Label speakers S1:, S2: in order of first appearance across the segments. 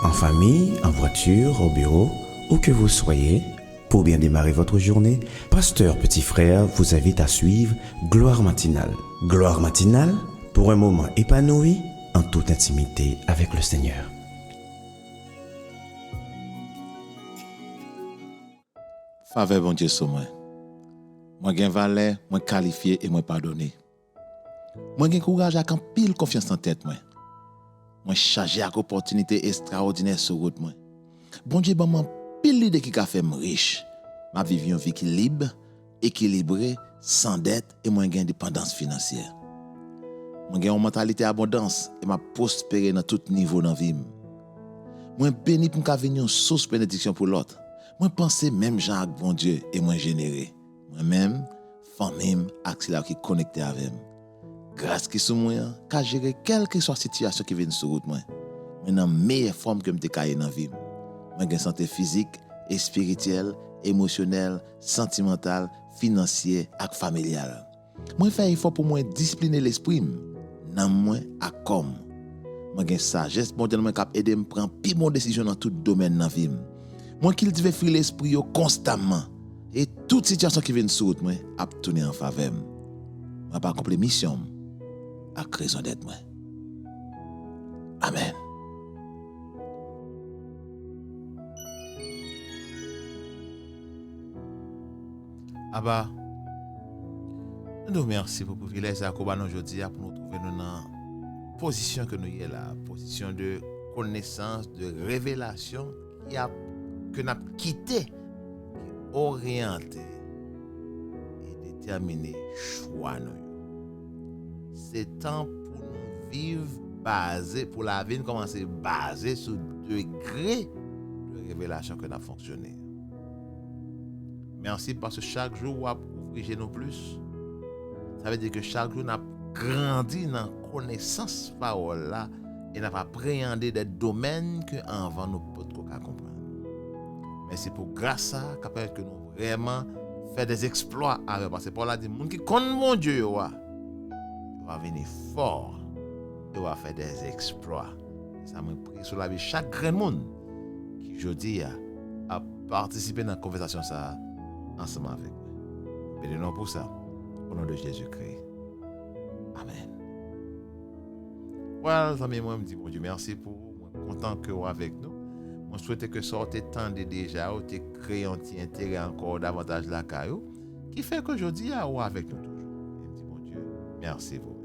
S1: En famille, en voiture, au bureau, où que vous soyez, pour bien démarrer votre journée, Pasteur Petit Frère vous invite à suivre Gloire Matinale. Gloire Matinale, pour un moment épanoui, en toute intimité avec le Seigneur.
S2: Faveur bon Dieu sur moi. Moi gen valeur, moi qualifié et moi pardonné. Moi gen courage avec un pile confiance en tête moi. Moi chargé avec opportunité extraordinaire sur route moi. Bon Dieu ban moi pile l'idée qui a fait me riche. M'a vivre une vie qui libre, équilibrée, sans dette et moi gen indépendance financière. Moi gen une mentalité abondance et m'a prospérer dans tout niveau dans vie. Moi béni pour venir une source de bénédiction pour l'autre. Moi penser même Jean avec bon Dieu et moi générer. Moi-même, famille, axila qui connecté avec moi. Grâce qui sous moi, qu'à gérer quelle que soit la situation qui vient sur route moi. Moi dans meilleure forme que me décailler dans vie. Moi gain santé physique et spirituelle, émotionnelle, sentimentale, financière et familiale. Moi faire effort pour moi discipliner l'esprit dans moi à comme. Moi gain sagesse modèle moi cap aider me prendre plus bonne décision dans tout domaine dans vie. Moi cultive fruit l'esprit constamment. Et toute situation qui vient sur route moi a tourner en faveur. Moi pas accomplir mission à raison d'être moi. Amen. Abba, nous nous remercions pour le privilège à nous aujourd'hui pour nous trouver dans la position que nous y est là, position de connaissance, de révélation que nous avons quitté, orienté et déterminé choix nous. C'est temps pour nous vivre basé, pour la vie commencer basé sur degré de révélation que nous avons fonctionné. Merci parce que chaque jour, nous avons ouvert nous plus. Ça veut dire que chaque jour, nous avons grandi dans la connaissance de parole là et nous avons appréhendé des domaines que avant nous ne pouvons pas comprendre. Merci pour grâce à ça, que nous vraiment faire des exploits avec. Parce que Paul a dit, les gens qui connaissent mon Dieu, va venir fort et va faire des exploits. Ça m'a pris sur la vie chaque grand monde qui, je dis, a participé dans la conversation ça ensemble avec moi. Bénis-nous pour ça. Au nom de Jésus-Christ. Amen. Voilà, les amis, moi, je me dis, bon Dieu, merci pour moi, content que vous avec nous. Moi, je souhaite que sortez tant de déjà, ou te créer un petit intérêt encore davantage la caillou, qui fait qu'aujourd'hui, vous avec nous toujours. Je me dis, bon Dieu, merci vous.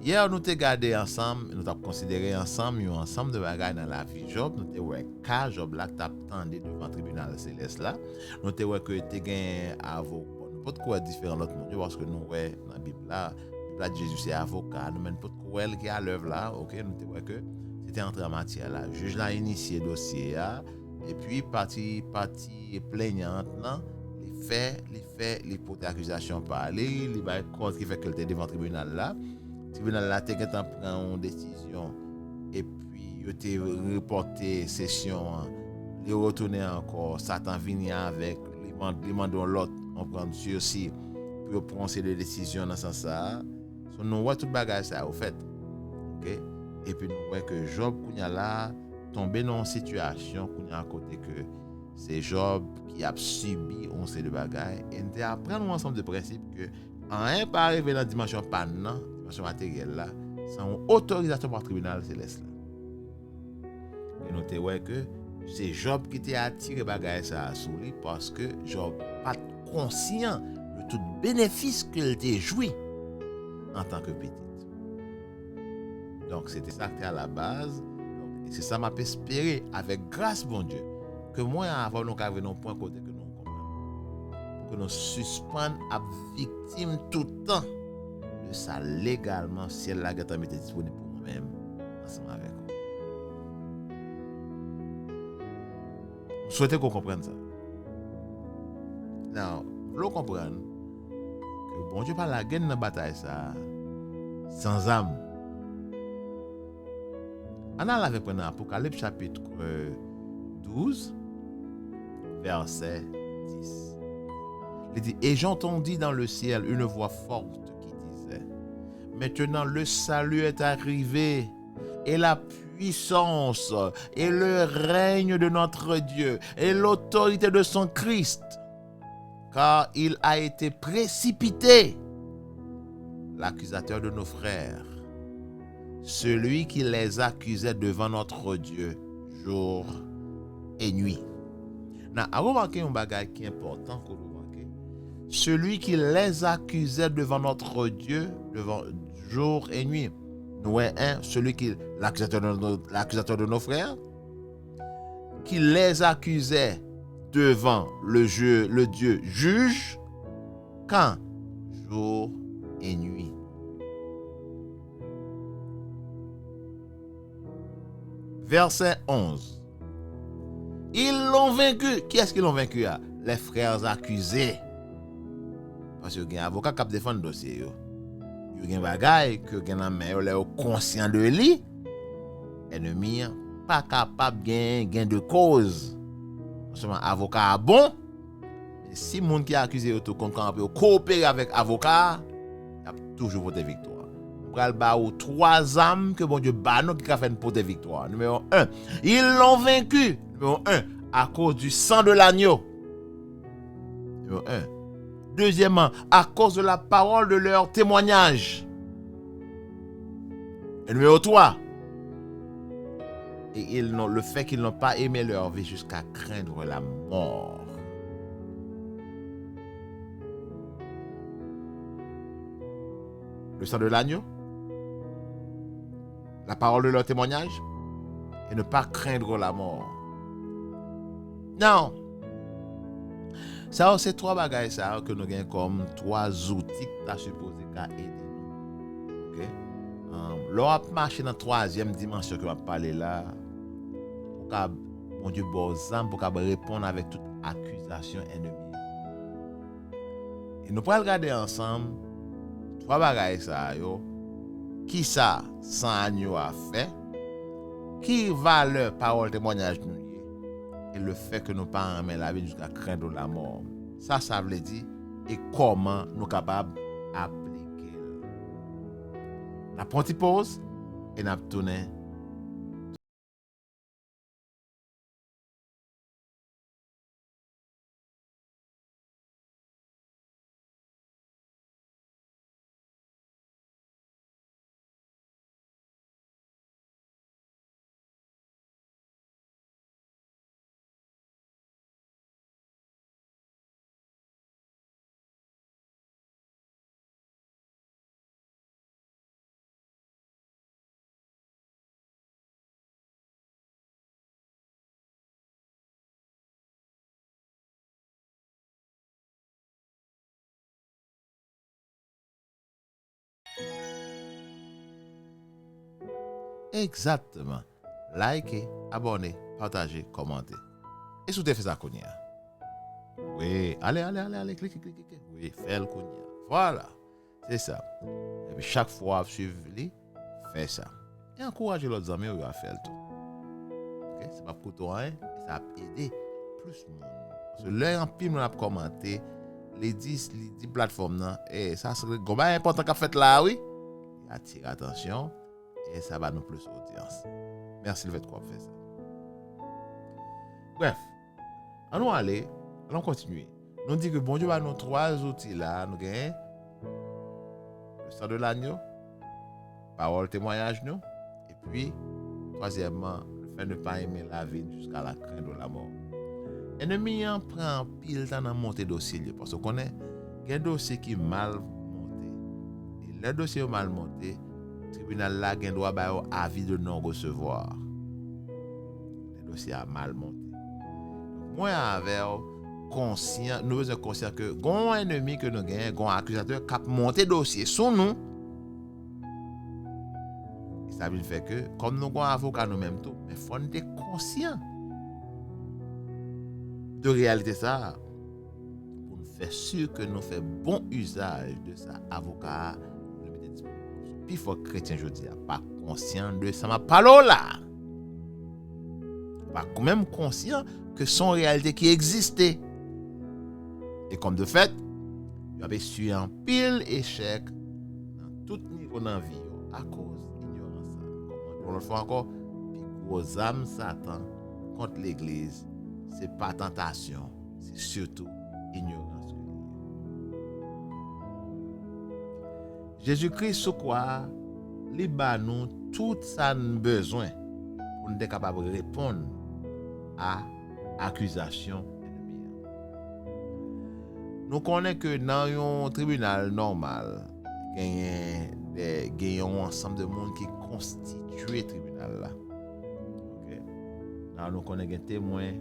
S2: Hier, nous t'ai gardé ensemble, nous t'avons considéré ensemble de bagages dans la vie Job. Nous t'ai ouais cas Job là que t'as attendu devant le tribunal céleste là. Nous t'ai ouais que t'es gain avocat. Nous pas de quoi différent l'autre monde parce que nous ouais dans la Bible là Jésus c'est avocat. Nous même pas de quoi qui à l'œuvre là. OK, nous t'ai ouais que c'était entré en matière là. Juge l'a initié dossier là et puis partie plaignante là, les faits, l'hypothèse d'accusation parler, les bail cause qui fait que le devant le tribunal là. Tribunal là t'es prend une décision et puis il t'ai reporté session il retourner encore Satan vient avec les mandons l'autre on prend sursis pour prendre ces décisions dans ce sens ça so, nous voit tout bagage ça au fait OK et puis nous voit que Job kounya là tombé dans une situation kounya à côté que c'est Job qui a subi on sait de bagages et on apprend un ensemble de principes que en un pas arriver dans la dimension panne matériel là sans autorisation par le tribunal céleste là. Et notez ouais que c'est Job qui t'a attiré bagaille ça sur lui parce que Job pas conscient de tout bénéfice qu'il t'a joui en tant que petit. Donc c'était ça qui était à la base. Et c'est ça m'a espéré avec grâce bon Dieu que moi avant nous arriver un point côté que nous comprendre que nous suspendre à victime tout le temps de ça légalement si elle l'a mis disponible pour moi-même ensemble avec vous. Je souhaite qu'on comprenne ça. Now, vous comprendre que bon Dieu pas la gagne dans la bataille ça sans âme. On a la prendre Apocalypse chapitre 12 verset 10. Il dit et j'entendis dans le ciel une voix forte qui disait maintenant le salut est arrivé et la puissance et le règne de notre Dieu et l'autorité de son Christ, car il a été précipité, l'accusateur de nos frères, celui qui les accusait devant notre Dieu jour et nuit. Remarquez un bagage qui est important que vous remarquez. Celui qui les accusait devant notre Dieu devant jour et nuit. Nous celui qui l'accusateur de nos frères, qui les accusait devant le Dieu juge, quand? Jour et nuit. Verset 11. Ils l'ont vaincu. Qui est-ce qu'ils l'ont vaincu? Les frères accusés. Parce que il y a un avocat qui défend le dossier. Il y a un bagage que les conscient de lui. Ennemi pas capable de gain de cause. Seulement avocat bon. Mais si monde qui a accusé au peut coopérer avec avocat, il y a toujours voté victoire. On va ba ou 3 âmes que bon Dieu ba nous qui a fait pour des victoires. Numéro 1, ils l'ont vaincu. Numéro 1, à cause du sang de l'agneau. Numéro 1. Deuxièmement, à cause de la parole de leur témoignage. Et numéro 3, et le fait qu'ils n'ont pas aimé leur vie jusqu'à craindre la mort. Le sang de l'agneau, la parole de leur témoignage, et ne pas craindre la mort. Non. Ça, c'est 3 bagages ça, que nous avons comme 3 outils qui sont supposés aider nous. Ok? L'on marché dans la 3e dimension que je vais parler là, pour mon Dieu, pour répondre avec toute accusation ennemie. Et nous allons regarder ensemble 3 bagages ça, qui ça, sans agneau a fait, qui valeur parole témoignage nous et le fait que nous pas aimer la vie jusqu'à craindre la mort. Ça veut dire et comment nous sommes capables d'appliquer. La petite pause et nous tourner. Exactement. Likez, abonnez, partagez, commentez. Et si vous avez fait ça, Kounia. Oui, allez, cliquez. Oui, faites le Kounia. Voilà, c'est ça. Et puis chaque fois, suivez, faites ça. Et encouragez l'autre amis à faire le tout. Okay? C'est pas pour toi, hein? Ça va aider plus de monde. Parce que l'heure en pile, on a commenté les 10 plateformes. Et ça, c'est important qu'a fait là, oui. Attirez attention. Et ça va nous plus audience. Merci le fait qu'on fait ça. Bref, allons continuer. Nous dit que bon Dieu a nos 3 outils là. Nous avons le sang de l'agneau, parole, témoignage, nous. Et puis, troisièmement, le fait de ne pas aimer la vie jusqu'à la crainte de la mort. Ennemi en prend pile dans la montée dossier. Parce qu'on est un dossier qui est mal monté. Et le dossier est mal monté. Le tribunal là gen droit ba avis de non recevoir. Le dossier a mal monté. Moi avec conscient, nous sommes conscients que gon ennemi que nous gagnons, gon accusateur qui a monté dossier sur nous. Et ça veut dire que comme nous gon avocat nous même tout, mais faut être conscient de réalité ça pour nous faire sûr que nous faisons bon usage de ça avocat. Puis il faut que les chrétiens aujourd'hui pas conscient de ça ma parole là. Pas quand même conscient que son réalité qui existait. Et comme de fait, il avait su un pile échec dans tout niveau dans la vie à cause de l'ignorance. Comme on le fait encore, gros âme Satan contre l'église, c'est pas tentation, c'est surtout ignorance. Jésus-Christ, ce quoi, il bat nous tout ça nous besoin pour nous être capable de répondre à l'accusation ennemie. Nous connaissons que dans un tribunal normal, il y a un ensemble de monde qui constitue le tribunal là. Okay? Là, nous connaissons des témoins,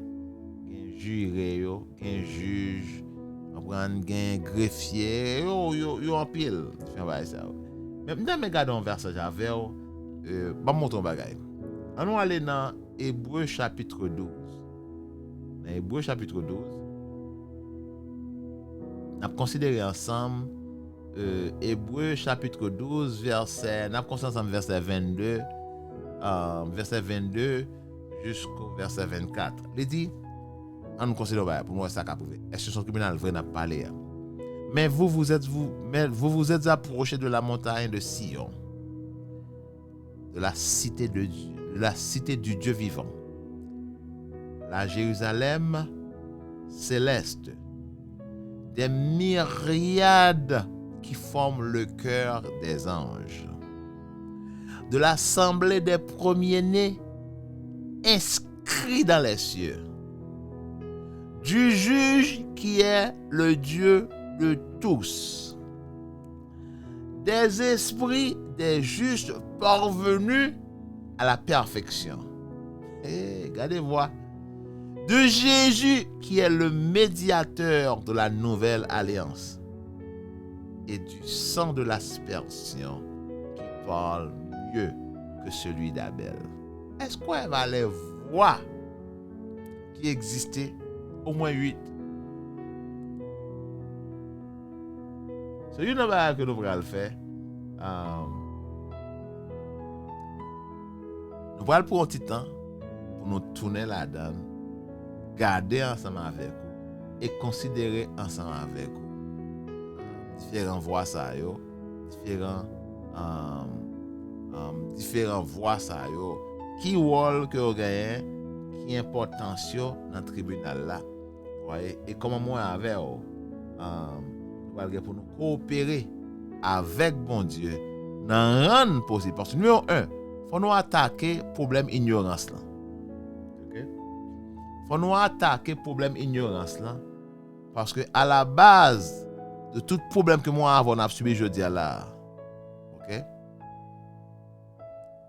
S2: des jurés, des juges, des greffiers, yo en pile. Mais maintenant, regardons un verset j'avais, je montre un bagage. On aller dans Hébreux chapitre 12. Dans Hébreux chapitre 12, on a considéré ensemble Hébreux chapitre 12 verset 22 verset 22 jusqu'au verset 24. Il dit on nous considère pour moi ça qu'a prouvé. Est-ce que son tribunal vrai n'a pas parlé? Mais vous vous êtes approchés de la montagne de Sion, de la cité de Dieu, de la cité du Dieu vivant, la Jérusalem céleste, des myriades qui forment le cœur des anges, de l'assemblée des premiers-nés inscrits dans les cieux, du juge qui est le Dieu de tous, des esprits des justes parvenus à la perfection. Et regardez-moi, de Jésus qui est le médiateur de la nouvelle alliance et du sang de l'aspersion qui parle mieux que celui d'Abel. Est-ce qu'on va les voir qui existaient au moins 8? C'est une chose que nous allons faire. Nous allons prendre un petit temps pour nous tourner là-dedans, garder ensemble avec vous et considérer ensemble avec vous différents voix ça yo, différents voix ça yo, qui rôle que vous gagnez, qui importance dans le tribunal là. Voyez, et comment moi avec vous pour nous coopérer avec bon Dieu dans rendre possible. Parce que numéro 1, faut nous attaquer problème ignorance là. OK? Faut nous attaquer problème ignorance là parce que à la base de tout problème que moi avons subi jeudi là. OK?